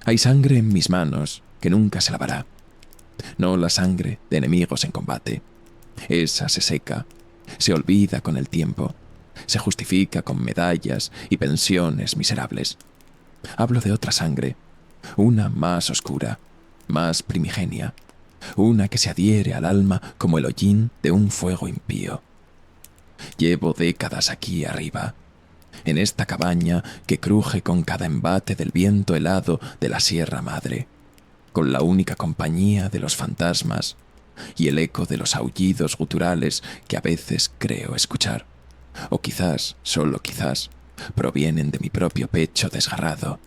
Hay sangre en mis manos que nunca se lavará. No la sangre de enemigos en combate. Esa se seca, se olvida con el tiempo, se justifica con medallas y pensiones miserables. Hablo de otra sangre, una más oscura, más primigenia, una que se adhiere al alma como el hollín de un fuego impío. Llevo décadas aquí arriba, en esta cabaña que cruje con cada embate del viento helado de la Sierra Madre, con la única compañía de los fantasmas y el eco de los aullidos guturales que a veces creo escuchar, o quizás, solo quizás, provienen de mi propio pecho desgarrado.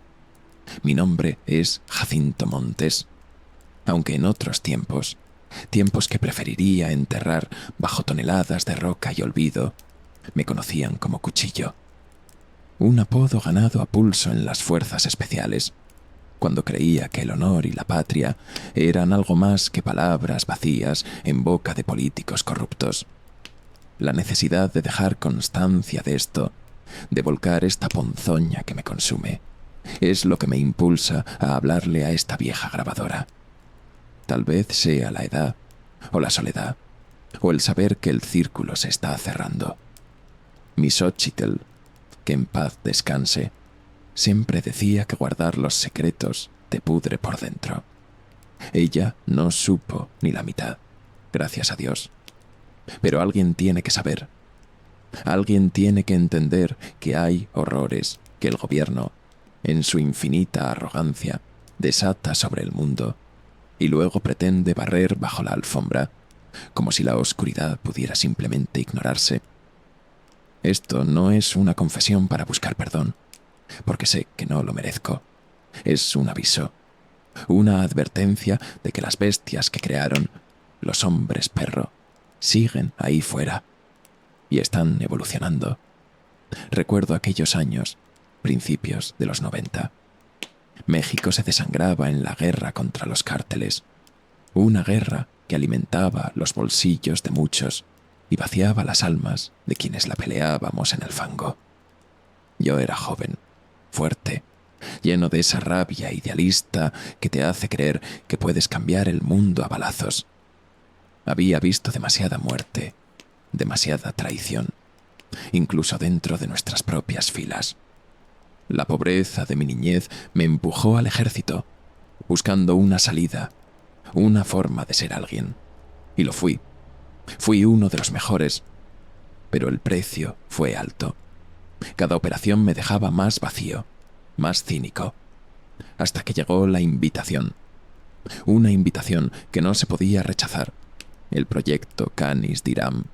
Mi nombre es Jacinto Montes, aunque en otros tiempos que preferiría enterrar bajo toneladas de roca y olvido, me conocían como Cuchillo. Un apodo ganado a pulso en las fuerzas especiales, cuando creía que el honor y la patria eran algo más que palabras vacías en boca de políticos corruptos. La necesidad de dejar constancia de esto, de volcar esta ponzoña que me consume, es lo que me impulsa a hablarle a esta vieja grabadora. Tal vez sea la edad, o la soledad, o el saber que el círculo se está cerrando. Mi Xochitl, que en paz descanse, siempre decía que guardar los secretos te pudre por dentro. Ella no supo ni la mitad, gracias a Dios. Pero alguien tiene que saber. Alguien tiene que entender que hay horrores que el gobierno, en su infinita arrogancia, desata sobre el mundo y luego pretende barrer bajo la alfombra, como si la oscuridad pudiera simplemente ignorarse. Esto no es una confesión para buscar perdón, porque sé que no lo merezco. Es un aviso, una advertencia de que las bestias que crearon, los hombres perro, siguen ahí fuera y están evolucionando. Recuerdo aquellos años, principios de los 90. México se desangraba en la guerra contra los cárteles, una guerra que alimentaba los bolsillos de muchos y vaciaba las almas de quienes la peleábamos en el fango. Yo era joven, fuerte, lleno de esa rabia idealista que te hace creer que puedes cambiar el mundo a balazos. Había visto demasiada muerte, demasiada traición, incluso dentro de nuestras propias filas. La pobreza de mi niñez me empujó al ejército, buscando una salida, una forma de ser alguien. Y lo fui. Fui uno de los mejores, pero el precio fue alto. Cada operación me dejaba más vacío, más cínico, hasta que llegó la invitación. Una invitación que no se podía rechazar. El proyecto Canis Diram.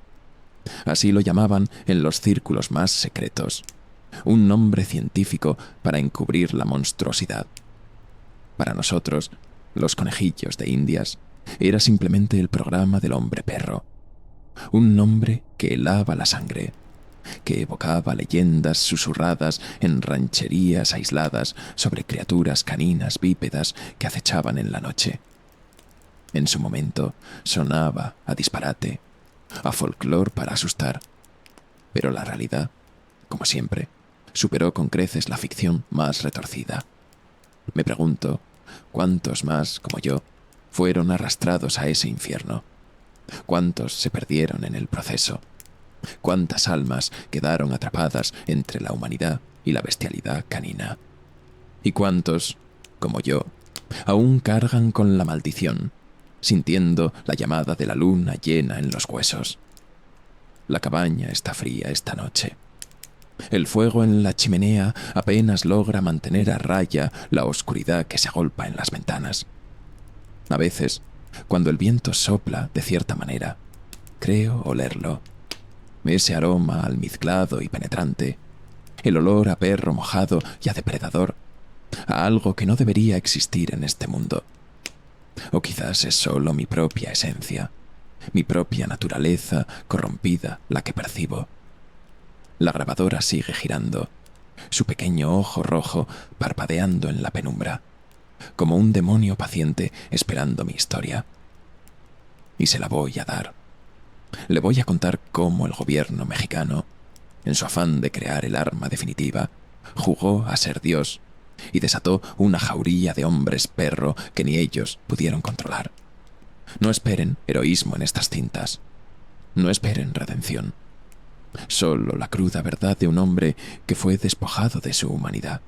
Así lo llamaban en los círculos más secretos. Un nombre científico para encubrir la monstruosidad. Para nosotros, los conejillos de Indias, era simplemente el programa del hombre perro. Un nombre que helaba la sangre, que evocaba leyendas susurradas en rancherías aisladas sobre criaturas caninas bípedas que acechaban en la noche. En su momento sonaba a disparate, a folclor para asustar, pero la realidad, como siempre, superó con creces la ficción más retorcida. Me pregunto, ¿cuántos más, como yo, fueron arrastrados a ese infierno? ¿Cuántos se perdieron en el proceso? ¿Cuántas almas quedaron atrapadas entre la humanidad y la bestialidad canina? ¿Y cuántos, como yo, aún cargan con la maldición, sintiendo la llamada de la luna llena en los huesos? La cabaña está fría esta noche. El fuego en la chimenea apenas logra mantener a raya la oscuridad que se agolpa en las ventanas. A veces, cuando el viento sopla de cierta manera, creo olerlo. Ese aroma almizclado y penetrante, el olor a perro mojado y a depredador, a algo que no debería existir en este mundo. O quizás es solo mi propia esencia, mi propia naturaleza corrompida la que percibo. La grabadora sigue girando, su pequeño ojo rojo parpadeando en la penumbra, como un demonio paciente esperando mi historia. Y se la voy a dar. Le voy a contar cómo el gobierno mexicano, en su afán de crear el arma definitiva, jugó a ser Dios y desató una jauría de hombres perro que ni ellos pudieron controlar. No esperen heroísmo en estas cintas. No esperen redención. Solo la cruda verdad de un hombre que fue despojado de su humanidad,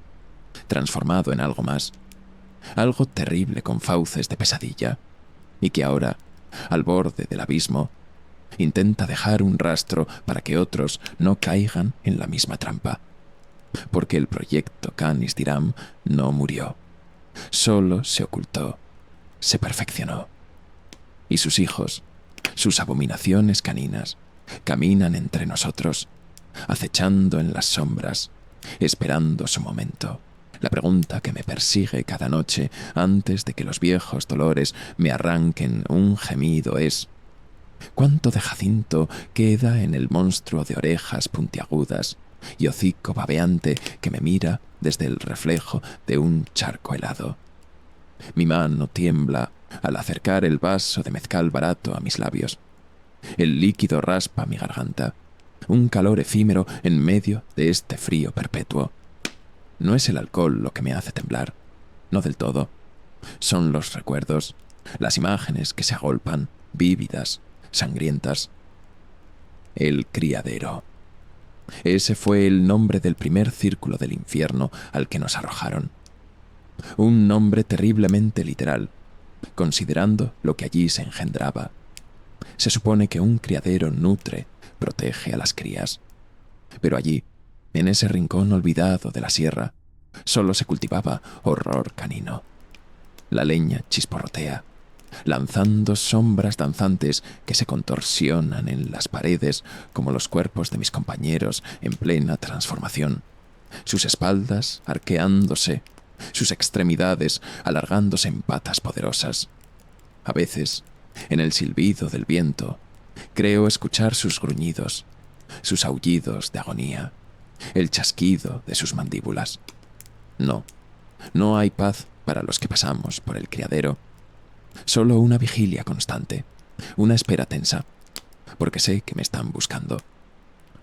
transformado en algo más, algo terrible con fauces de pesadilla, y que ahora, al borde del abismo, intenta dejar un rastro para que otros no caigan en la misma trampa. Porque el proyecto Canis Diram no murió, solo se ocultó, se perfeccionó. Y sus hijos, sus abominaciones caninas, caminan entre nosotros, acechando en las sombras, esperando su momento. La pregunta que me persigue cada noche antes de que los viejos dolores me arranquen un gemido es: ¿cuánto de Jacinto queda en el monstruo de orejas puntiagudas y hocico babeante que me mira desde el reflejo de un charco helado? Mi mano tiembla al acercar el vaso de mezcal barato a mis labios. El líquido raspa mi garganta, un calor efímero en medio de este frío perpetuo. No es el alcohol lo que me hace temblar, no del todo. Son los recuerdos, las imágenes que se agolpan, vívidas, sangrientas. El criadero. Ese fue el nombre del primer círculo del infierno al que nos arrojaron. Un nombre terriblemente literal, considerando lo que allí se engendraba. Se supone que un criadero nutre, protege a las crías. Pero allí, en ese rincón olvidado de la sierra, solo se cultivaba horror canino. La leña chisporrotea, lanzando sombras danzantes que se contorsionan en las paredes como los cuerpos de mis compañeros en plena transformación, sus espaldas arqueándose, sus extremidades alargándose en patas poderosas. A veces, en el silbido del viento, creo escuchar sus gruñidos, sus aullidos de agonía, el chasquido de sus mandíbulas. No, no hay paz para los que pasamos por el criadero. Solo una vigilia constante, una espera tensa, porque sé que me están buscando.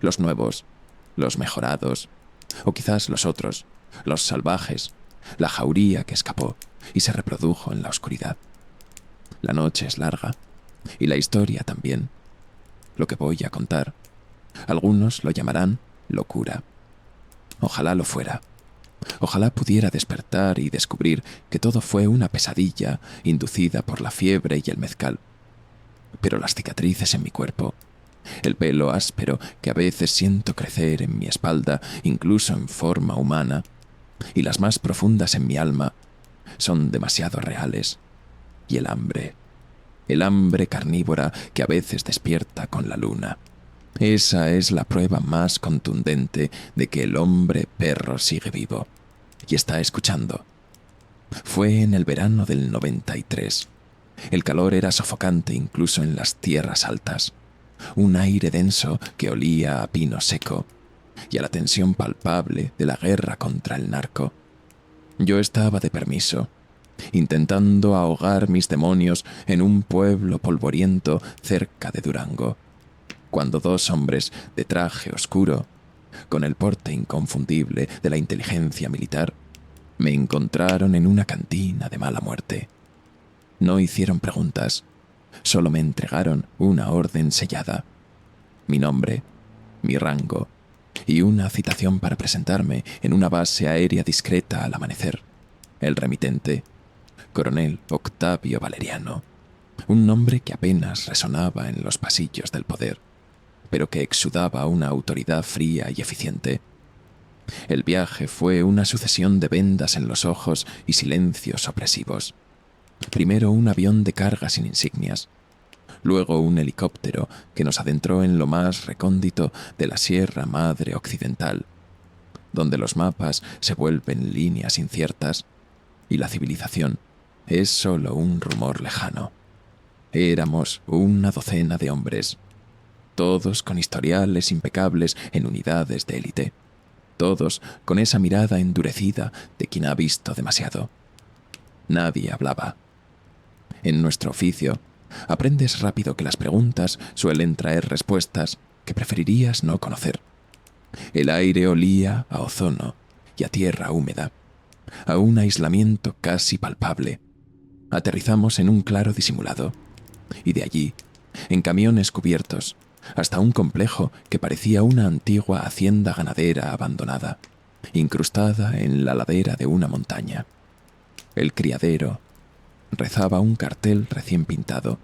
Los nuevos, los mejorados, o quizás los otros, los salvajes, la jauría que escapó y se reprodujo en la oscuridad. La noche es larga, y la historia también. Lo que voy a contar, algunos lo llamarán locura. Ojalá lo fuera. Ojalá pudiera despertar y descubrir que todo fue una pesadilla inducida por la fiebre y el mezcal. Pero las cicatrices en mi cuerpo, el pelo áspero que a veces siento crecer en mi espalda, incluso en forma humana, y las más profundas en mi alma, son demasiado reales. Y el hambre carnívora que a veces despierta con la luna. Esa es la prueba más contundente de que el hombre perro sigue vivo y está escuchando. Fue en el verano del 93. El calor era sofocante incluso en las tierras altas. Un aire denso que olía a pino seco y a la tensión palpable de la guerra contra el narco. Yo estaba de permiso, intentando ahogar mis demonios en un pueblo polvoriento cerca de Durango, cuando dos hombres de traje oscuro, con el porte inconfundible de la inteligencia militar, me encontraron en una cantina de mala muerte. No hicieron preguntas, solo me entregaron una orden sellada, mi nombre, mi rango y una citación para presentarme en una base aérea discreta al amanecer. El remitente, Coronel Octavio Valeriano, un nombre que apenas resonaba en los pasillos del poder, pero que exudaba una autoridad fría y eficiente. El viaje fue una sucesión de vendas en los ojos y silencios opresivos. Primero un avión de carga sin insignias, luego un helicóptero que nos adentró en lo más recóndito de la Sierra Madre Occidental, donde los mapas se vuelven líneas inciertas y la civilización es solo un rumor lejano. Éramos una docena de hombres, todos con historiales impecables en unidades de élite, todos con esa mirada endurecida de quien ha visto demasiado. Nadie hablaba. En nuestro oficio, aprendes rápido que las preguntas suelen traer respuestas que preferirías no conocer. El aire olía a ozono y a tierra húmeda. a un aislamiento casi palpable. Aterrizamos en un claro disimulado, y de allí, en camiones cubiertos, hasta un complejo que parecía una antigua hacienda ganadera abandonada, incrustada en la ladera de una montaña. El criadero rezaba un cartel recién pintado,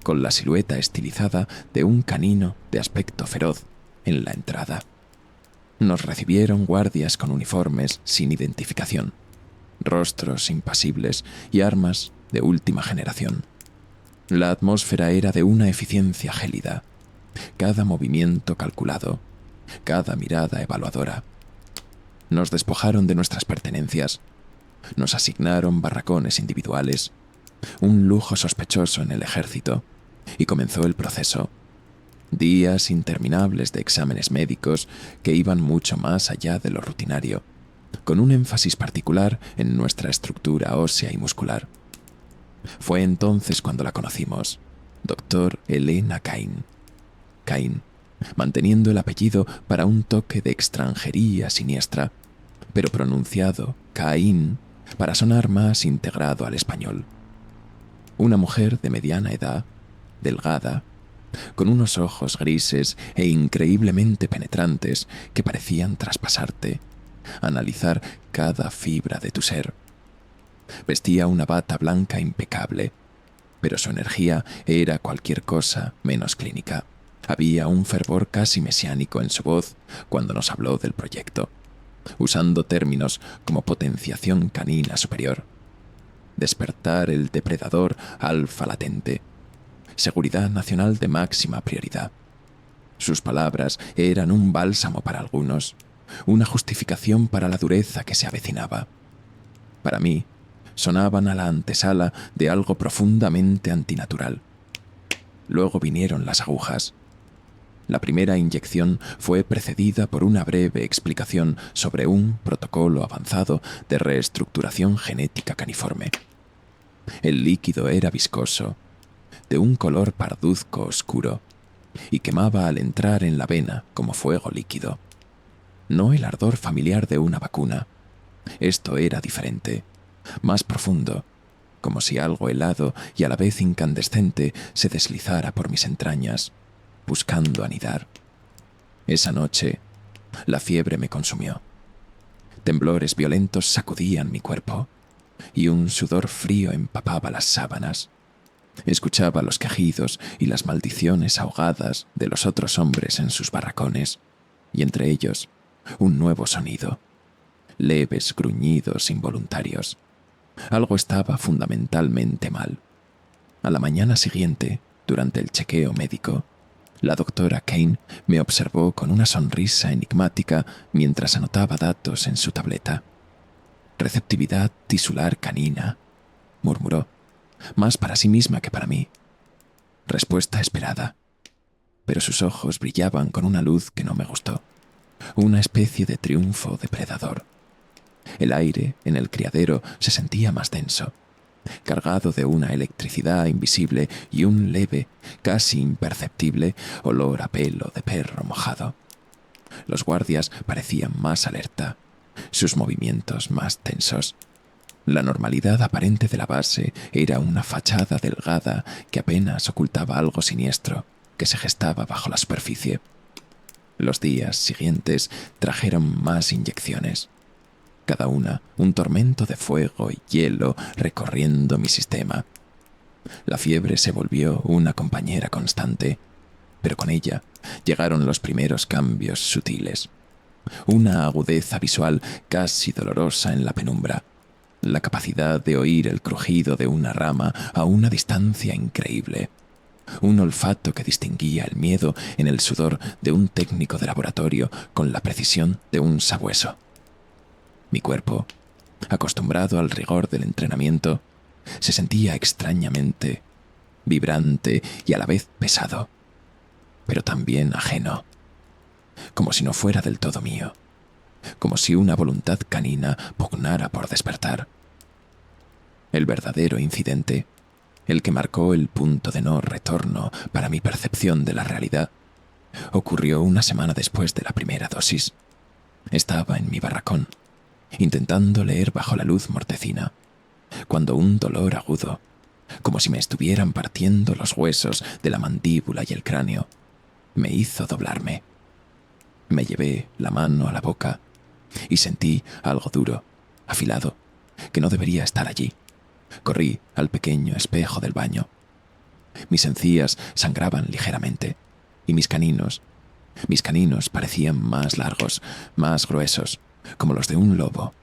con la silueta estilizada de un canino de aspecto feroz en la entrada. Nos recibieron guardias con uniformes sin identificación, rostros impasibles y armas de última generación. La atmósfera era de una eficiencia gélida, cada movimiento calculado, cada mirada evaluadora. Nos despojaron de nuestras pertenencias, nos asignaron barracones individuales, un lujo sospechoso en el ejército, y comenzó el proceso. Días interminables de exámenes médicos que iban mucho más allá de lo rutinario, con un énfasis particular en nuestra estructura ósea y muscular. Fue entonces cuando la conocimos, Dr. Elena Cain. Cain, manteniendo el apellido para un toque de extranjería siniestra, pero pronunciado Caín para sonar más integrado al español. Una mujer de mediana edad, delgada, con unos ojos grises e increíblemente penetrantes que parecían traspasarte, analizar cada fibra de tu ser. Vestía una bata blanca impecable, pero su energía era cualquier cosa menos clínica. Había un fervor casi mesiánico en su voz cuando nos habló del proyecto, usando términos como potenciación canina superior, despertar el depredador alfa latente, seguridad nacional de máxima prioridad. Sus palabras eran un bálsamo para algunos, una justificación para la dureza que se avecinaba. Para mí, sonaban a la antesala de algo profundamente antinatural. Luego vinieron las agujas. La primera inyección fue precedida por una breve explicación sobre un protocolo avanzado de reestructuración genética caniforme. El líquido era viscoso, de un color parduzco oscuro, y quemaba al entrar en la vena como fuego líquido. No el ardor familiar de una vacuna. Esto era diferente, más profundo, como si algo helado y a la vez incandescente se deslizara por mis entrañas, buscando anidar. Esa noche, la fiebre me consumió. Temblores violentos sacudían mi cuerpo, y un sudor frío empapaba las sábanas. Escuchaba los quejidos y las maldiciones ahogadas de los otros hombres en sus barracones, y entre ellos, un nuevo sonido, leves gruñidos involuntarios. Algo estaba fundamentalmente mal. A la mañana siguiente, durante el chequeo médico, la doctora Cain me observó con una sonrisa enigmática mientras anotaba datos en su tableta. Receptividad tisular canina, murmuró, más para sí misma que para mí. Respuesta esperada. Pero sus ojos brillaban con una luz que no me gustó, una especie de triunfo depredador. El aire en el criadero se sentía más denso, cargado de una electricidad invisible y un leve, casi imperceptible, olor a pelo de perro mojado. Los guardias parecían más alerta, sus movimientos más tensos. La normalidad aparente de la base era una fachada delgada que apenas ocultaba algo siniestro que se gestaba bajo la superficie. Los días siguientes trajeron más inyecciones, cada una un tormento de fuego y hielo recorriendo mi sistema. La fiebre se volvió una compañera constante, pero con ella llegaron los primeros cambios sutiles. Una agudeza visual casi dolorosa en la penumbra, la capacidad de oír el crujido de una rama a una distancia increíble, un olfato que distinguía el miedo en el sudor de un técnico de laboratorio con la precisión de un sabueso. Mi cuerpo, acostumbrado al rigor del entrenamiento, se sentía extrañamente vibrante y a la vez pesado, pero también ajeno, como si no fuera del todo mío, como si una voluntad canina pugnara por despertar. El verdadero incidente, el que marcó el punto de no retorno para mi percepción de la realidad, ocurrió una semana después de la primera dosis. Estaba en mi barracón, intentando leer bajo la luz mortecina, cuando un dolor agudo, como si me estuvieran partiendo los huesos de la mandíbula y el cráneo, me hizo doblarme. Me llevé la mano a la boca y sentí algo duro, afilado, que no debería estar allí. Corrí al pequeño espejo del baño. Mis encías sangraban ligeramente y mis caninos parecían más largos, más gruesos, como los de un lobo.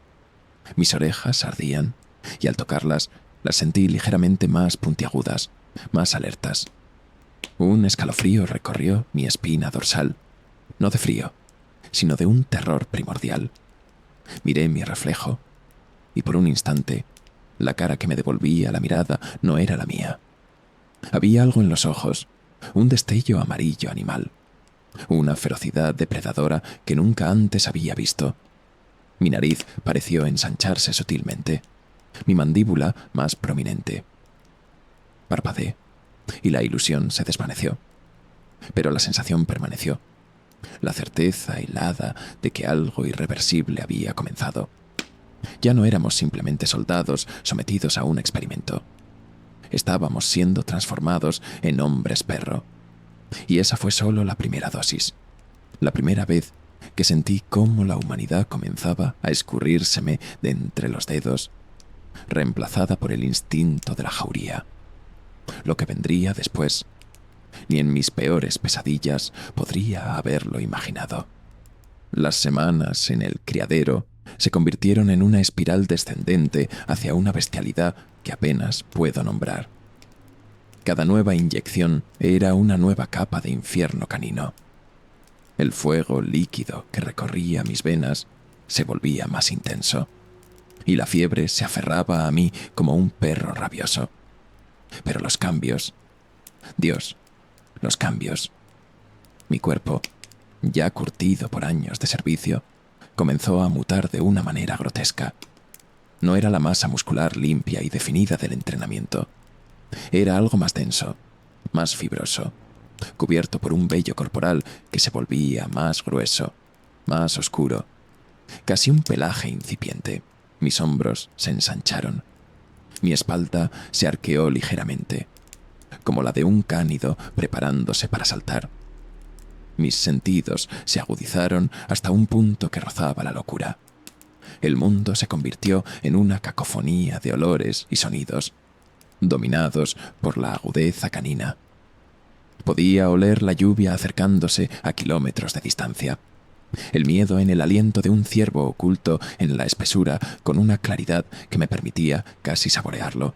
Mis orejas ardían y al tocarlas las sentí ligeramente más puntiagudas, más alertas. Un escalofrío recorrió mi espina dorsal, no de frío, sino de un terror primordial. Miré mi reflejo y por un instante la cara que me devolvía la mirada no era la mía. Había algo en los ojos, un destello amarillo animal, una ferocidad depredadora que nunca antes había visto. Mi nariz pareció ensancharse sutilmente, mi mandíbula más prominente. Parpadeé y la ilusión se desvaneció, pero la sensación permaneció, la certeza helada de que algo irreversible había comenzado. Ya no éramos simplemente soldados sometidos a un experimento. Estábamos siendo transformados en hombres perro. Y esa fue solo la primera dosis, la primera vez que sentí cómo la humanidad comenzaba a escurrírseme de entre los dedos, reemplazada por el instinto de la jauría. Lo que vendría después, ni en mis peores pesadillas podría haberlo imaginado. Las semanas en el criadero se convirtieron en una espiral descendente hacia una bestialidad que apenas puedo nombrar. Cada nueva inyección era una nueva capa de infierno canino. El fuego líquido que recorría mis venas se volvía más intenso, y la fiebre se aferraba a mí como un perro rabioso. Pero los cambios... Dios, los cambios. Mi cuerpo, ya curtido por años de servicio, comenzó a mutar de una manera grotesca. No era la masa muscular limpia y definida del entrenamiento. Era algo más denso, más fibroso, cubierto por un vello corporal que se volvía más grueso, más oscuro, casi un pelaje incipiente. Mis hombros se ensancharon. Mi espalda se arqueó ligeramente, como la de un cánido preparándose para saltar. Mis sentidos se agudizaron hasta un punto que rozaba la locura. El mundo se convirtió en una cacofonía de olores y sonidos, dominados por la agudeza canina. Podía oler la lluvia acercándose a kilómetros de distancia, el miedo en el aliento de un ciervo oculto en la espesura con una claridad que me permitía casi saborearlo,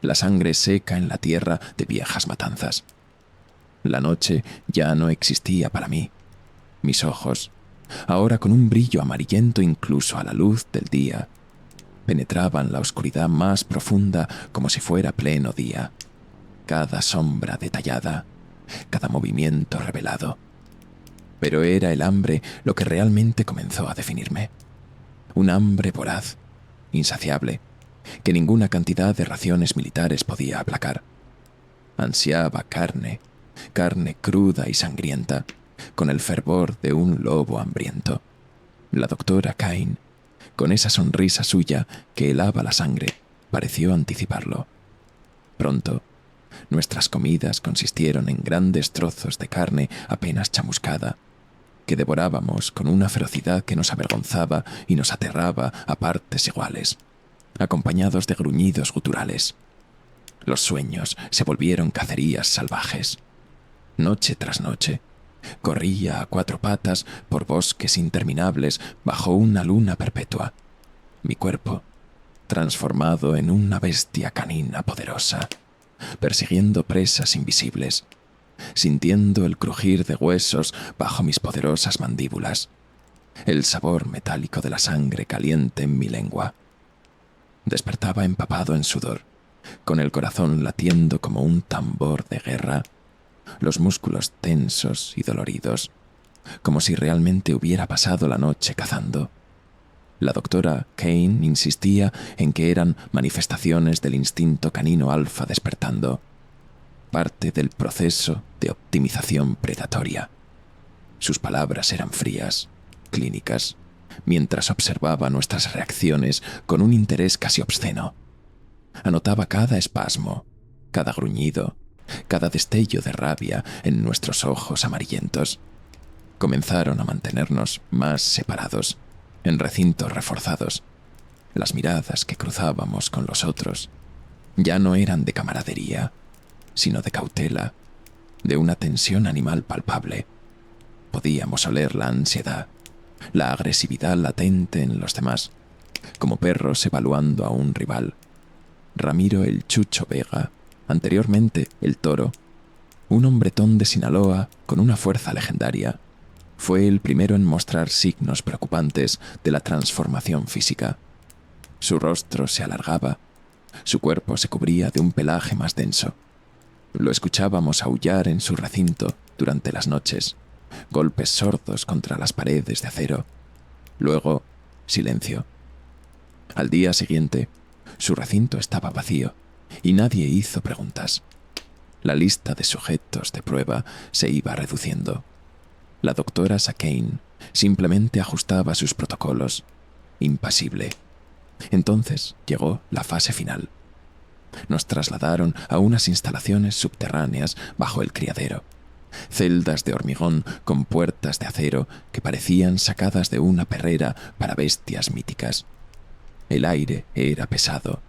la sangre seca en la tierra de viejas matanzas. La noche ya no existía para mí. Mis ojos, ahora con un brillo amarillento incluso a la luz del día, penetraban la oscuridad más profunda como si fuera pleno día. Cada sombra detallada, cada movimiento revelado. Pero era el hambre lo que realmente comenzó a definirme. Un hambre voraz, insaciable, que ninguna cantidad de raciones militares podía aplacar. Ansiaba carne, carne cruda y sangrienta, con el fervor de un lobo hambriento. La doctora Kane, con esa sonrisa suya que helaba la sangre, pareció anticiparlo. Pronto, nuestras comidas consistieron en grandes trozos de carne apenas chamuscada, que devorábamos con una ferocidad que nos avergonzaba y nos aterraba a partes iguales, acompañados de gruñidos guturales. Los sueños se volvieron cacerías salvajes. Noche tras noche, corría a cuatro patas por bosques interminables bajo una luna perpetua. Mi cuerpo, transformado en una bestia canina poderosa, persiguiendo presas invisibles, sintiendo el crujir de huesos bajo mis poderosas mandíbulas, el sabor metálico de la sangre caliente en mi lengua. Despertaba empapado en sudor, con el corazón latiendo como un tambor de guerra, los músculos tensos y doloridos, como si realmente hubiera pasado la noche cazando. La doctora Kane insistía en que eran manifestaciones del instinto canino alfa despertando, parte del proceso de optimización predatoria. Sus palabras eran frías, clínicas, mientras observaba nuestras reacciones con un interés casi obsceno. Anotaba cada espasmo, cada gruñido, cada destello de rabia en nuestros ojos amarillentos. Comenzaron a mantenernos más separados, en recintos reforzados. Las miradas que cruzábamos con los otros ya no eran de camaradería, sino de cautela, de una tensión animal palpable. Podíamos oler la ansiedad, la agresividad latente en los demás, como perros evaluando a un rival. Ramiro el Chucho Vega, anteriormente el Toro, un hombretón de Sinaloa con una fuerza legendaria, fue el primero en mostrar signos preocupantes de la transformación física. Su rostro se alargaba, su cuerpo se cubría de un pelaje más denso. Lo escuchábamos aullar en su recinto durante las noches, golpes sordos contra las paredes de acero. Luego, silencio. Al día siguiente, su recinto estaba vacío y nadie hizo preguntas. La lista de sujetos de prueba se iba reduciendo. La doctora Sakane simplemente ajustaba sus protocolos, impasible. Entonces llegó la fase final. Nos trasladaron a unas instalaciones subterráneas bajo el criadero. Celdas de hormigón con puertas de acero que parecían sacadas de una perrera para bestias míticas. El aire era pesado,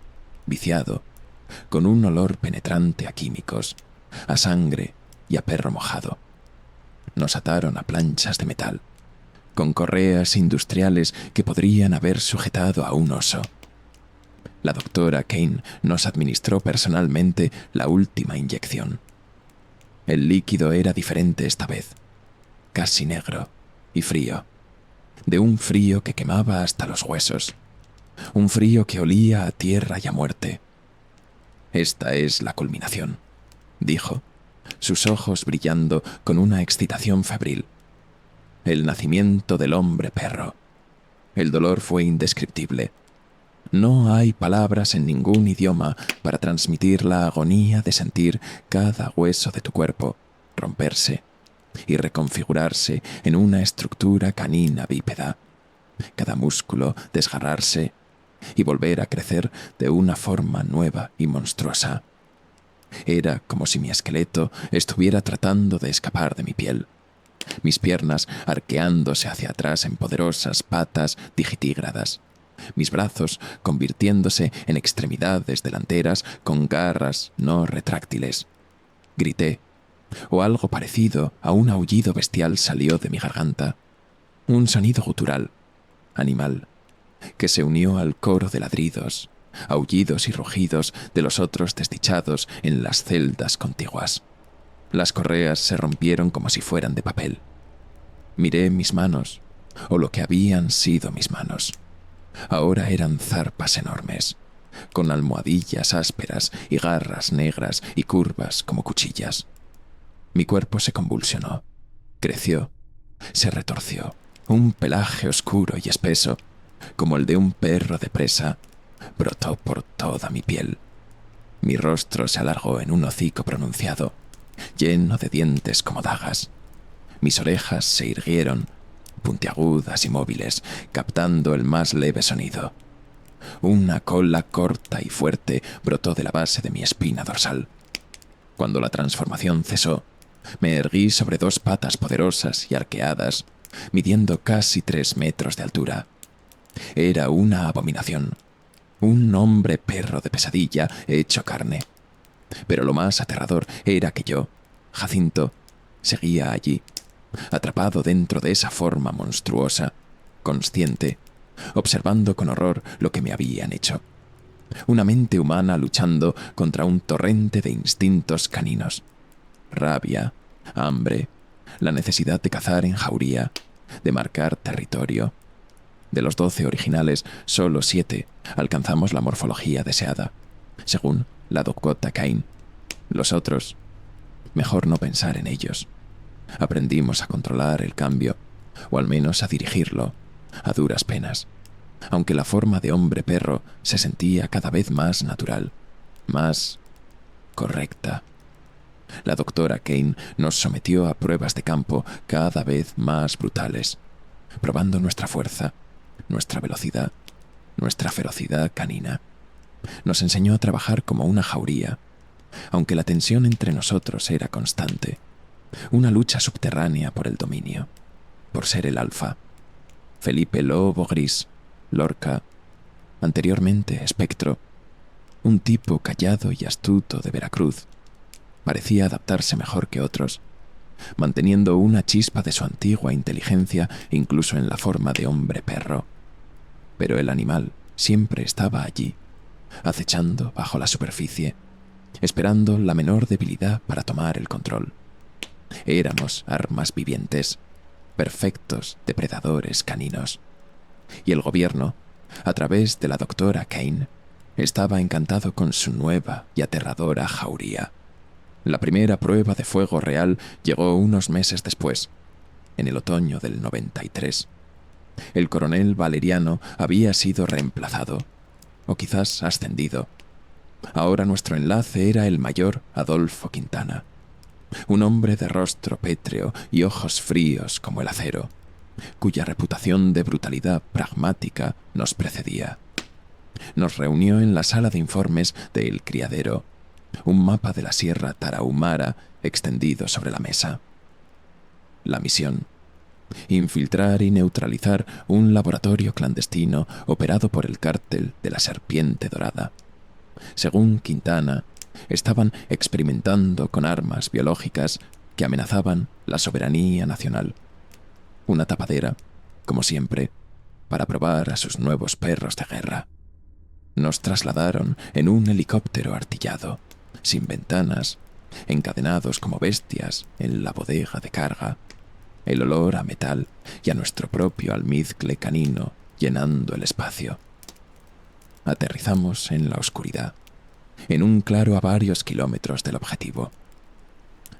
viciado, con un olor penetrante a químicos, a sangre y a perro mojado. Nos ataron a planchas de metal, con correas industriales que podrían haber sujetado a un oso. La doctora Kane nos administró personalmente la última inyección. El líquido era diferente esta vez, casi negro y frío, de un frío que quemaba hasta los huesos, un frío que olía a tierra y a muerte. Esta es la culminación, dijo, sus ojos brillando con una excitación febril. El nacimiento del hombre perro. El dolor fue indescriptible. No hay palabras en ningún idioma para transmitir la agonía de sentir cada hueso de tu cuerpo romperse y reconfigurarse en una estructura canina bípeda, cada músculo desgarrarse y volver a crecer de una forma nueva y monstruosa. Era como si mi esqueleto estuviera tratando de escapar de mi piel, mis piernas arqueándose hacia atrás en poderosas patas digitígradas, mis brazos convirtiéndose en extremidades delanteras con garras no retráctiles. Grité, o algo parecido a un aullido bestial salió de mi garganta, un sonido gutural, animal, que se unió al coro de ladridos, aullidos y rugidos de los otros desdichados en las celdas contiguas. Las correas se rompieron como si fueran de papel. Miré mis manos, o lo que habían sido mis manos. Ahora eran zarpas enormes, con almohadillas ásperas y garras negras y curvas como cuchillas. Mi cuerpo se convulsionó, creció, se retorció. Un pelaje oscuro y espeso, como el de un perro de presa, brotó por toda mi piel. Mi rostro se alargó en un hocico pronunciado, lleno de dientes como dagas. Mis orejas se irguieron, puntiagudas y móviles, captando el más leve sonido. Una cola corta y fuerte brotó de la base de mi espina dorsal. Cuando la transformación cesó, me erguí sobre dos patas poderosas y arqueadas, midiendo casi 3 metros de altura. Era una abominación, un hombre perro de pesadilla hecho carne. Pero lo más aterrador era que yo, Jacinto, seguía allí, atrapado dentro de esa forma monstruosa, consciente, observando con horror lo que me habían hecho. Una mente humana luchando contra un torrente de instintos caninos. Rabia, hambre, la necesidad de cazar en jauría, de marcar territorio. De los 12 originales, solo 7 alcanzamos la morfología deseada, según la doctora Kane. Los otros, mejor no pensar en ellos. Aprendimos a controlar el cambio, o al menos a dirigirlo, a duras penas, aunque la forma de hombre-perro se sentía cada vez más natural, más correcta. La doctora Kane nos sometió a pruebas de campo cada vez más brutales, probando nuestra fuerza, nuestra velocidad, nuestra ferocidad canina. Nos enseñó a trabajar como una jauría, aunque la tensión entre nosotros era constante. Una lucha subterránea por el dominio, por ser el alfa. Felipe Lobo Gris, Lorca, anteriormente Espectro, un tipo callado y astuto de Veracruz, parecía adaptarse mejor que otros, manteniendo una chispa de su antigua inteligencia incluso en la forma de hombre-perro. Pero el animal siempre estaba allí, acechando bajo la superficie, esperando la menor debilidad para tomar el control. Éramos armas vivientes, perfectos depredadores caninos. Y el gobierno, a través de la doctora Kane, estaba encantado con su nueva y aterradora jauría. La primera prueba de fuego real llegó unos meses después, en el otoño del 93. El coronel Valeriano había sido reemplazado, o quizás ascendido. Ahora nuestro enlace era el mayor Adolfo Quintana, un hombre de rostro pétreo y ojos fríos como el acero, cuya reputación de brutalidad pragmática nos precedía. Nos reunió en la sala de informes de El Criadero, un mapa de la Sierra Tarahumara extendido sobre la mesa. La misión: infiltrar y neutralizar un laboratorio clandestino operado por el cártel de la Serpiente Dorada. Según Quintana, estaban experimentando con armas biológicas que amenazaban la soberanía nacional. Una tapadera, como siempre, para probar a sus nuevos perros de guerra. Nos trasladaron en un helicóptero artillado, sin ventanas, encadenados como bestias en la bodega de carga, el olor a metal y a nuestro propio almizcle canino llenando el espacio. Aterrizamos en la oscuridad, en un claro a varios kilómetros del objetivo.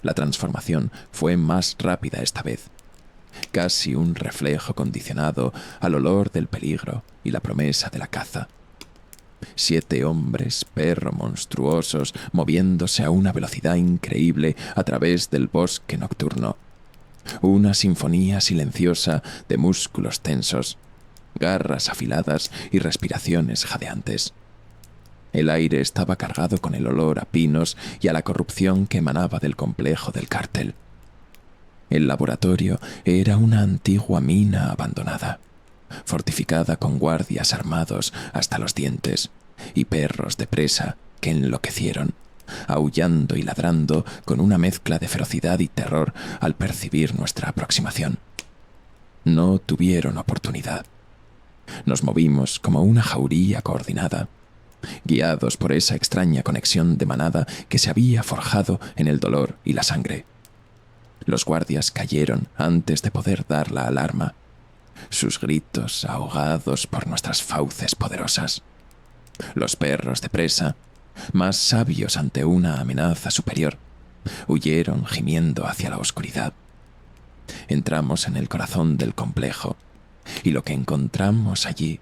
La transformación fue más rápida esta vez, casi un reflejo condicionado al olor del peligro y la promesa de la caza. 7 hombres perro monstruosos moviéndose a una velocidad increíble a través del bosque nocturno. Una sinfonía silenciosa de músculos tensos, garras afiladas y respiraciones jadeantes. El aire estaba cargado con el olor a pinos y a la corrupción que emanaba del complejo del cártel. El laboratorio era una antigua mina abandonada, fortificada con guardias armados hasta los dientes y perros de presa que enloquecieron, aullando y ladrando con una mezcla de ferocidad y terror al percibir nuestra aproximación. No tuvieron oportunidad. Nos movimos como una jauría coordinada, guiados por esa extraña conexión de manada que se había forjado en el dolor y la sangre. Los guardias cayeron antes de poder dar la alarma, sus gritos ahogados por nuestras fauces poderosas. Los perros de presa, más sabios ante una amenaza superior, huyeron gimiendo hacia la oscuridad. Entramos en el corazón del complejo, y lo que encontramos allí,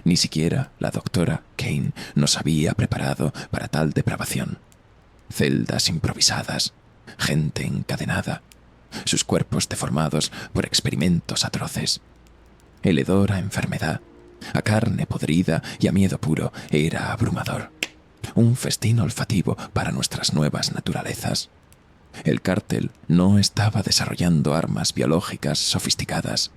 ni siquiera la doctora Kane nos había preparado para tal depravación. Celdas improvisadas, gente encadenada, sus cuerpos deformados por experimentos atroces. El hedor a enfermedad, a carne podrida y a miedo puro era abrumador. Un festín olfativo para nuestras nuevas naturalezas. El cártel no estaba desarrollando armas biológicas sofisticadas.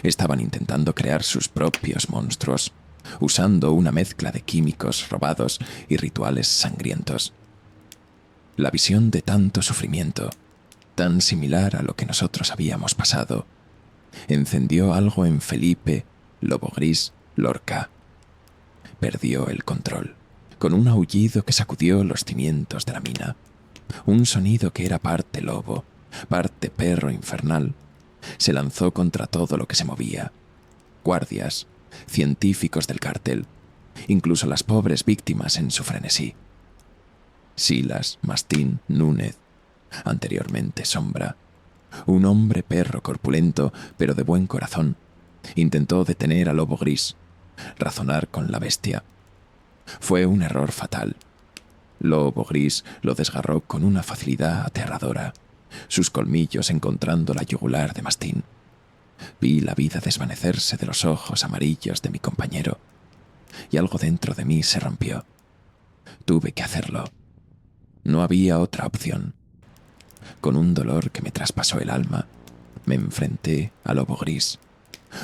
Estaban intentando crear sus propios monstruos, usando una mezcla de químicos robados y rituales sangrientos. La visión de tanto sufrimiento, tan similar a lo que nosotros habíamos pasado, encendió algo en Felipe Lobo Gris Lorca. Perdió el control, con un aullido que sacudió los cimientos de la mina. Un sonido que era parte lobo, parte perro infernal. Se lanzó contra todo lo que se movía. Guardias, científicos del cártel, incluso las pobres víctimas en su frenesí. Silas Mastín Núñez, anteriormente Sombra, un hombre perro corpulento pero de buen corazón, intentó detener al Lobo Gris, razonar con la bestia. Fue un error fatal. Lobo Gris lo desgarró con una facilidad aterradora, sus colmillos encontrando la yugular de Mastín. Vi la vida desvanecerse de los ojos amarillos de mi compañero, y algo dentro de mí se rompió. Tuve que hacerlo. No había otra opción. Con un dolor que me traspasó el alma, me enfrenté al lobo gris,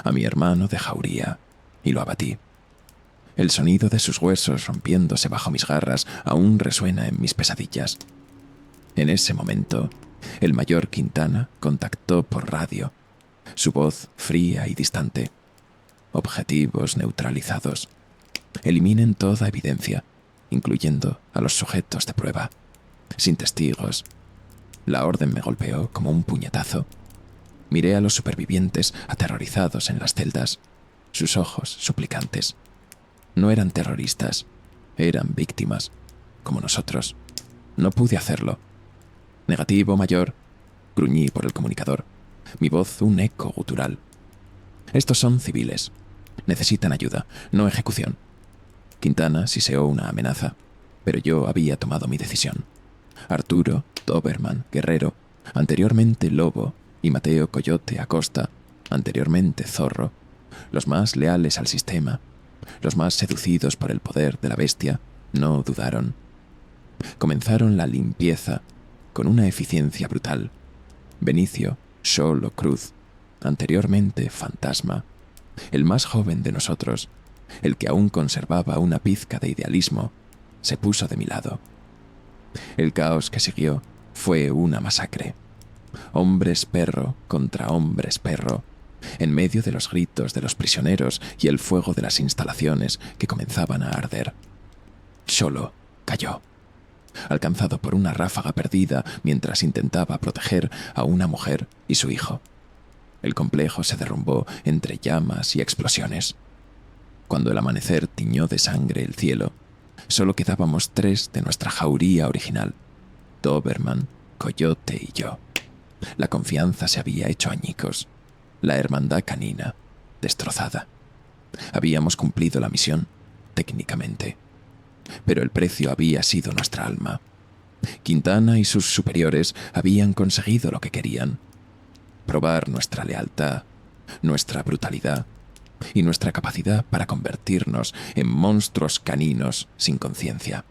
a mi hermano de jauría, y lo abatí. El sonido de sus huesos rompiéndose bajo mis garras aún resuena en mis pesadillas. En ese momento, el mayor Quintana contactó por radio, su voz fría y distante. Objetivos neutralizados. Eliminen toda evidencia, incluyendo a los sujetos de prueba. Sin testigos. La orden me golpeó como un puñetazo. Miré a los supervivientes aterrorizados en las celdas, sus ojos suplicantes. No eran terroristas, eran víctimas, como nosotros. No pude hacerlo. Negativo, mayor, gruñí por el comunicador, mi voz un eco gutural. Estos son civiles. Necesitan ayuda, no ejecución. Quintana siseó una amenaza, pero yo había tomado mi decisión. Arturo, Doberman, Guerrero, anteriormente Lobo, y Mateo Coyote Acosta, anteriormente Zorro, los más leales al sistema, los más seducidos por el poder de la bestia, no dudaron. Comenzaron la limpieza con una eficiencia brutal. Benicio, Solo Cruz, anteriormente Fantasma, el más joven de nosotros, el que aún conservaba una pizca de idealismo, se puso de mi lado. El caos que siguió fue una masacre. Hombres perro contra hombres perro, en medio de los gritos de los prisioneros y el fuego de las instalaciones que comenzaban a arder. Solo cayó, alcanzado por una ráfaga perdida mientras intentaba proteger a una mujer y su hijo. El complejo se derrumbó entre llamas y explosiones. Cuando el amanecer tiñó de sangre el cielo, solo quedábamos 3 de nuestra jauría original, Doberman, Coyote y yo. La confianza se había hecho añicos, la hermandad canina destrozada. Habíamos cumplido la misión, técnicamente, pero el precio había sido nuestra alma. Quintana y sus superiores habían conseguido lo que querían: probar nuestra lealtad, nuestra brutalidad y nuestra capacidad para convertirnos en monstruos caninos sin conciencia.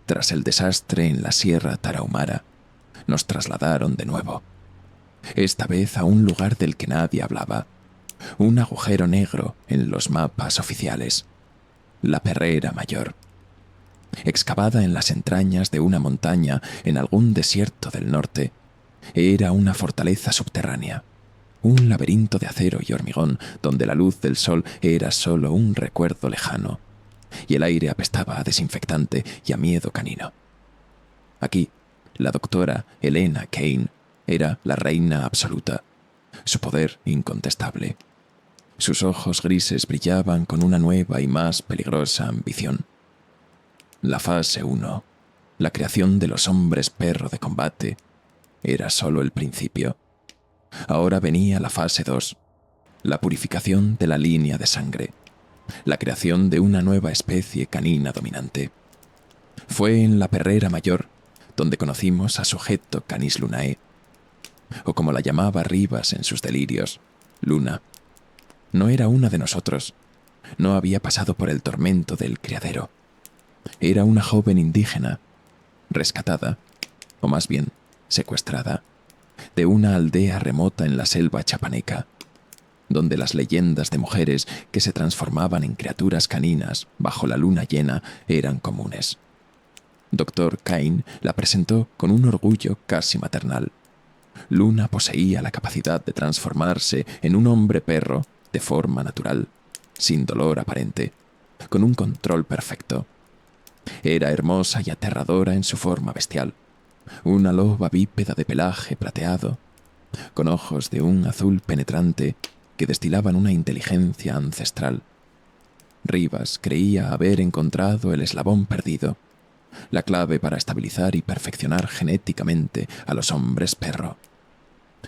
Tras el desastre en la Sierra Tarahumara, nos trasladaron de nuevo, esta vez a un lugar del que nadie hablaba, un agujero negro en los mapas oficiales, la Perrera Mayor. Excavada en las entrañas de una montaña en algún desierto del norte, era una fortaleza subterránea, un laberinto de acero y hormigón donde la luz del sol era solo un recuerdo lejano, y el aire apestaba a desinfectante y a miedo canino. Aquí, la doctora Helena Kane era la reina absoluta, su poder incontestable. Sus ojos grises brillaban con una nueva y más peligrosa ambición. La fase 1, la creación de los hombres perro de combate, era solo el principio. Ahora venía la fase 2, la purificación de la línea de sangre, la creación de una nueva especie canina dominante. Fue en la Perrera Mayor donde conocimos a Sujeto Canis Lunae, o como la llamaba Rivas en sus delirios, Luna. No era una de nosotros, no había pasado por el tormento del criadero. Era una joven indígena, rescatada, o más bien secuestrada, de una aldea remota en la selva chapaneca, donde las leyendas de mujeres que se transformaban en criaturas caninas bajo la luna llena eran comunes. Dr. Kane la presentó con un orgullo casi maternal. Luna poseía la capacidad de transformarse en un hombre perro de forma natural, sin dolor aparente, con un control perfecto. Era hermosa y aterradora en su forma bestial, una loba bípeda de pelaje plateado, con ojos de un azul penetrante que destilaban una inteligencia ancestral. Rivas creía haber encontrado el eslabón perdido, la clave para estabilizar y perfeccionar genéticamente a los hombres perro.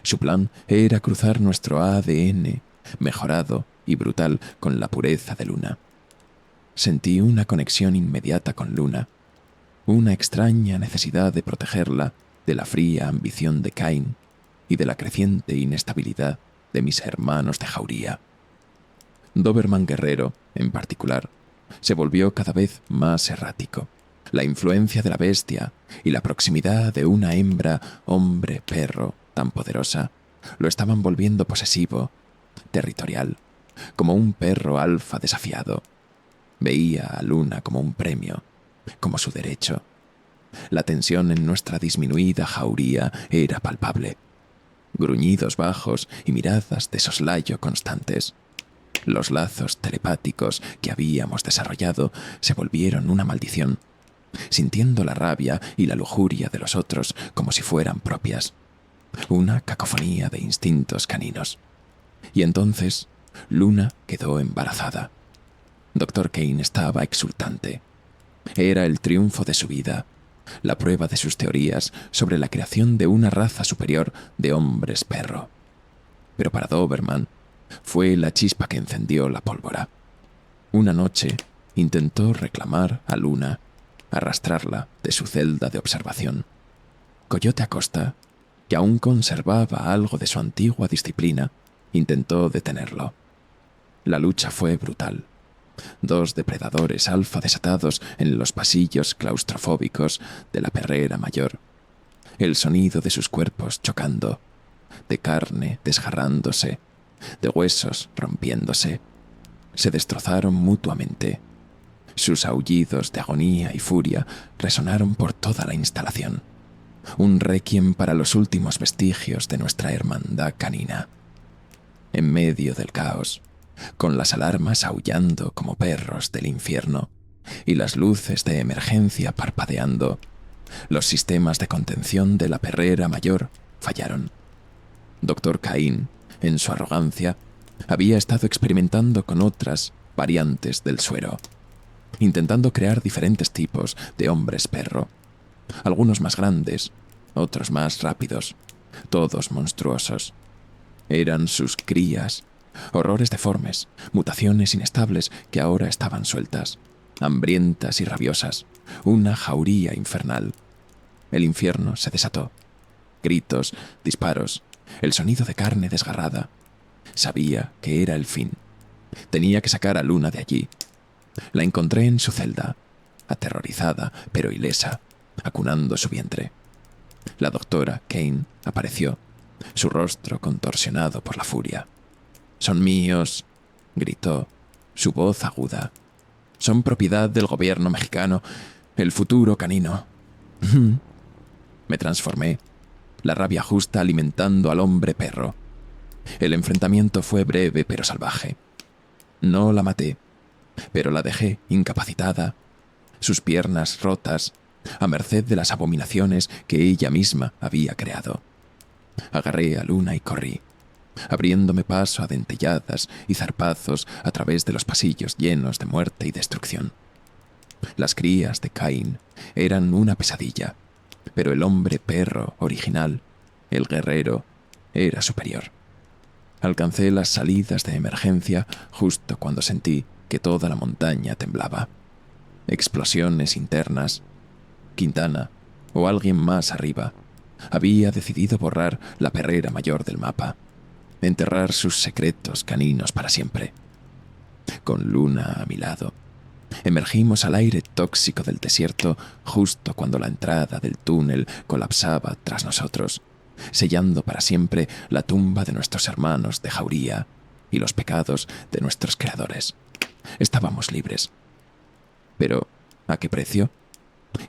Su plan era cruzar nuestro ADN, mejorado y brutal, con la pureza de Luna. Sentí una conexión inmediata con Luna, una extraña necesidad de protegerla de la fría ambición de Cain y de la creciente inestabilidad de mis hermanos de jauría. Doberman guerrero, en particular, se volvió cada vez más errático. La influencia de la bestia y la proximidad de una hembra hombre-perro tan poderosa lo estaban volviendo posesivo, territorial, como un perro alfa desafiado. Veía a Luna como un premio, como su derecho. La tensión en nuestra disminuida jauría era palpable. Gruñidos bajos y miradas de soslayo constantes. Los lazos telepáticos que habíamos desarrollado se volvieron una maldición, sintiendo la rabia y la lujuria de los otros como si fueran propias. Una cacofonía de instintos caninos. Y entonces, Luna quedó embarazada. Dr. Kane estaba exultante. Era el triunfo de su vida, la prueba de sus teorías sobre la creación de una raza superior de hombres perro. Pero para Doberman fue la chispa que encendió la pólvora. Una noche intentó reclamar a Luna, arrastrarla de su celda de observación. Coyote Acosta, que aún conservaba algo de su antigua disciplina, intentó detenerlo. La lucha fue brutal. Dos depredadores alfa desatados en los pasillos claustrofóbicos de la perrera mayor. El sonido de sus cuerpos chocando, de carne desgarrándose, de huesos rompiéndose. Se destrozaron mutuamente. Sus aullidos de agonía y furia resonaron por toda la instalación. Un requiem para los últimos vestigios de nuestra hermandad canina. En medio del caos, con las alarmas aullando como perros del infierno y las luces de emergencia parpadeando, los sistemas de contención de la perrera mayor fallaron. Dr. Cain, en su arrogancia, había estado experimentando con otras variantes del suero, intentando crear diferentes tipos de hombres perro, algunos más grandes, otros más rápidos, todos monstruosos. Eran sus crías, horrores deformes, mutaciones inestables que ahora estaban sueltas, hambrientas y rabiosas, una jauría infernal. El infierno se desató. Gritos, disparos, el sonido de carne desgarrada. Sabía que era el fin. Tenía que sacar a Luna de allí. La encontré en su celda, aterrorizada pero ilesa, acunando su vientre. La doctora Kane apareció, su rostro contorsionado por la furia. «Son míos», gritó, su voz aguda. «Son propiedad del gobierno mexicano, el futuro canino». Me transformé, la rabia justa alimentando al hombre perro. El enfrentamiento fue breve pero salvaje. No la maté, pero la dejé incapacitada, sus piernas rotas, a merced de las abominaciones que ella misma había creado. Agarré a Luna y corrí, abriéndome paso a dentelladas y zarpazos a través de los pasillos llenos de muerte y destrucción. Las crías de Cain eran una pesadilla, pero el hombre perro original, el guerrero, era superior. Alcancé las salidas de emergencia justo cuando sentí que toda la montaña temblaba. Explosiones internas. Quintana, o alguien más arriba, había decidido borrar la perrera mayor del mapa, enterrar sus secretos caninos para siempre. Con Luna a mi lado, emergimos al aire tóxico del desierto justo cuando la entrada del túnel colapsaba tras nosotros, sellando para siempre la tumba de nuestros hermanos de jauría y los pecados de nuestros creadores. Estábamos libres. Pero, ¿a qué precio?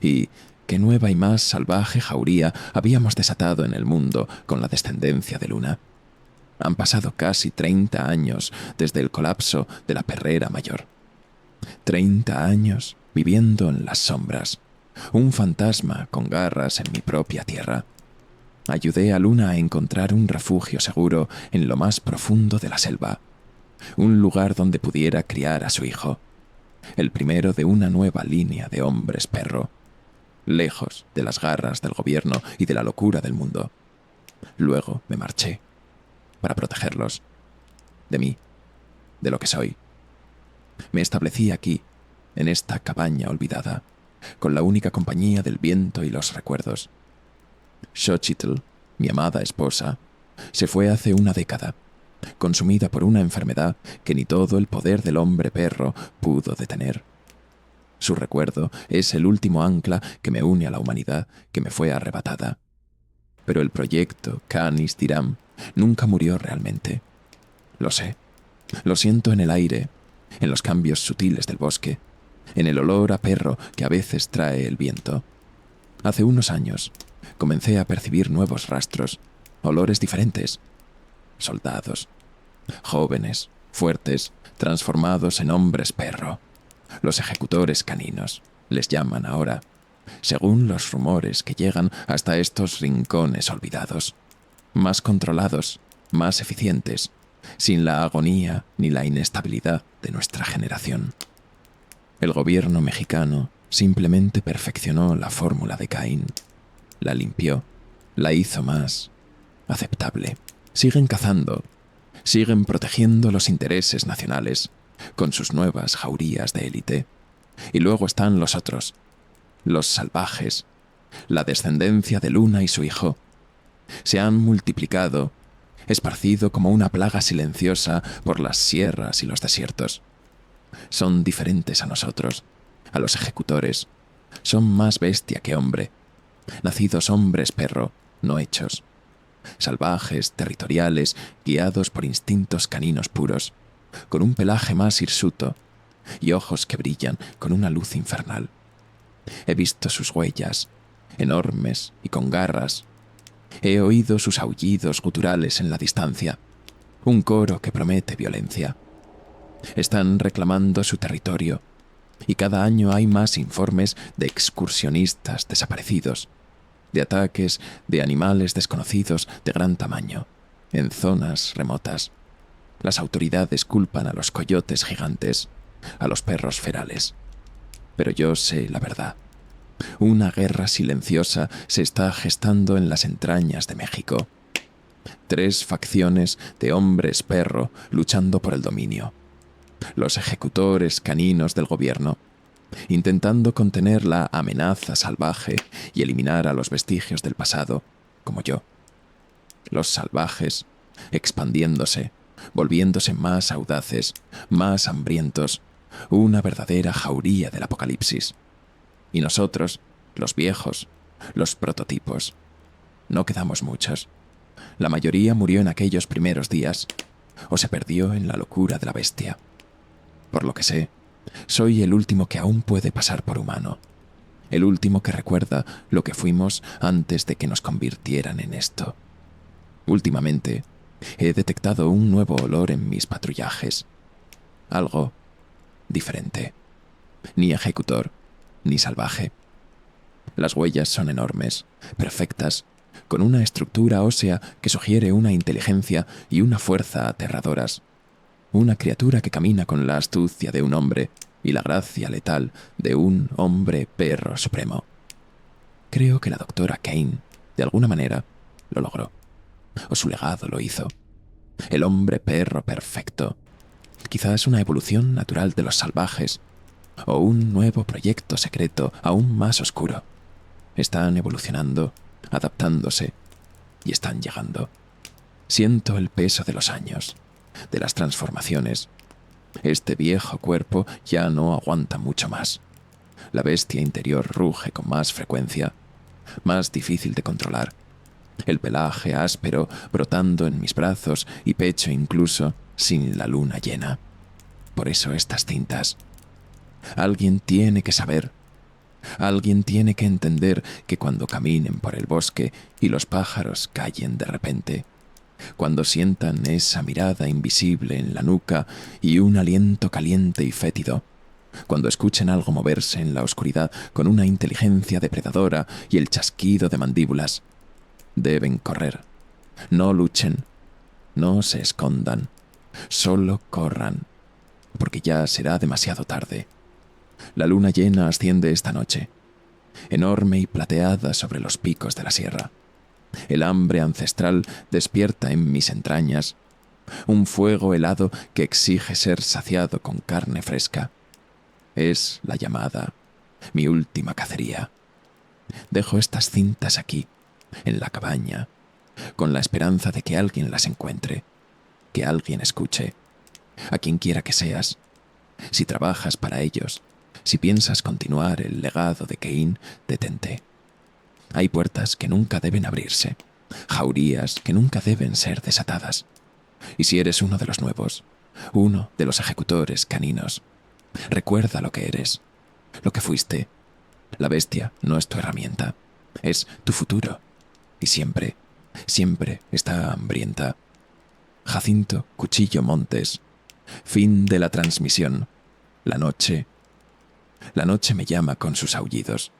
¿Y qué nueva y más salvaje jauría habíamos desatado en el mundo con la descendencia de Luna? Han pasado casi 30 años desde el colapso de la perrera mayor. 30 años viviendo en las sombras, un fantasma con garras en mi propia tierra. Ayudé a Luna a encontrar un refugio seguro en lo más profundo de la selva, un lugar donde pudiera criar a su hijo, el primero de una nueva línea de hombres perro, lejos de las garras del gobierno y de la locura del mundo. Luego me marché, para protegerlos, de mí, de lo que soy. Me establecí aquí, en esta cabaña olvidada, con la única compañía del viento y los recuerdos. Xochitl, mi amada esposa, se fue hace una década, consumida por una enfermedad que ni todo el poder del hombre perro pudo detener. Su recuerdo es el último ancla que me une a la humanidad que me fue arrebatada. Pero el proyecto Canis Diram nunca murió realmente. Lo sé. Lo siento en el aire, en los cambios sutiles del bosque, en el olor a perro que a veces trae el viento. Hace unos años comencé a percibir nuevos rastros, olores diferentes. Soldados, jóvenes, fuertes, transformados en hombres perro. Los ejecutores caninos, les llaman ahora, según los rumores que llegan hasta estos rincones olvidados. Más controlados, más eficientes, sin la agonía ni la inestabilidad de nuestra generación. El gobierno mexicano simplemente perfeccionó la fórmula de Caín, la limpió, la hizo más aceptable. Siguen cazando, siguen protegiendo los intereses nacionales con sus nuevas jaurías de élite. Y luego están los otros, los salvajes, la descendencia de Luna y su hijo. Se han multiplicado, esparcido como una plaga silenciosa por las sierras y los desiertos. Son diferentes a nosotros, a los ejecutores. Son más bestia que hombre. Nacidos hombres perro, no hechos. Salvajes, territoriales, guiados por instintos caninos puros, con un pelaje más hirsuto y ojos que brillan con una luz infernal. He visto sus huellas, enormes y con garras. He oído sus aullidos guturales en la distancia, un coro que promete violencia. Están reclamando su territorio, y cada año hay más informes de excursionistas desaparecidos, de ataques de animales desconocidos de gran tamaño, en zonas remotas. Las autoridades culpan a los coyotes gigantes, a los perros ferales. Pero yo sé la verdad. Una guerra silenciosa se está gestando en las entrañas de México. 3 facciones de hombres perro luchando por el dominio. Los ejecutores caninos del gobierno, intentando contener la amenaza salvaje y eliminar a los vestigios del pasado, como yo. Los salvajes, expandiéndose, volviéndose más audaces, más hambrientos, una verdadera jauría del apocalipsis. Y nosotros, los viejos, los prototipos, no quedamos muchos. La mayoría murió en aquellos primeros días, o se perdió en la locura de la bestia. Por lo que sé, soy el último que aún puede pasar por humano, el último que recuerda lo que fuimos antes de que nos convirtieran en esto. Últimamente, he detectado un nuevo olor en mis patrullajes. Algo diferente. Ni ejecutor, ni salvaje. Las huellas son enormes, perfectas, con una estructura ósea que sugiere una inteligencia y una fuerza aterradoras. Una criatura que camina con la astucia de un hombre y la gracia letal de un hombre perro supremo. Creo que la doctora Kane, de alguna manera, lo logró. O su legado lo hizo. El hombre perro perfecto. Quizás una evolución natural de los salvajes, o un nuevo proyecto secreto aún más oscuro. Están evolucionando, adaptándose, y están llegando. Siento el peso de los años, de las transformaciones. Este viejo cuerpo ya no aguanta mucho más. La bestia interior ruge con más frecuencia, más difícil de controlar. El pelaje áspero brotando en mis brazos y pecho incluso sin la luna llena. Por eso estas cintas. Alguien tiene que saber. Alguien tiene que entender que cuando caminen por el bosque y los pájaros callen de repente, cuando sientan esa mirada invisible en la nuca y un aliento caliente y fétido, cuando escuchen algo moverse en la oscuridad con una inteligencia depredadora y el chasquido de mandíbulas, deben correr. No luchen, no se escondan, solo corran, porque ya será demasiado tarde. La luna llena asciende esta noche, enorme y plateada sobre los picos de la sierra. El hambre ancestral despierta en mis entrañas, un fuego helado que exige ser saciado con carne fresca. Es la llamada, mi última cacería. Dejo estas cintas aquí, en la cabaña, con la esperanza de que alguien las encuentre, que alguien escuche. A quien quiera que seas, si trabajas para ellos, si piensas continuar el legado de Cain, detente. Hay puertas que nunca deben abrirse, jaurías que nunca deben ser desatadas. Y si eres uno de los nuevos, uno de los ejecutores caninos, recuerda lo que eres, lo que fuiste. La bestia no es tu herramienta, es tu futuro. Y siempre, siempre está hambrienta. Jacinto Cuchillo Montes. Fin de la transmisión. La noche me llama con sus aullidos.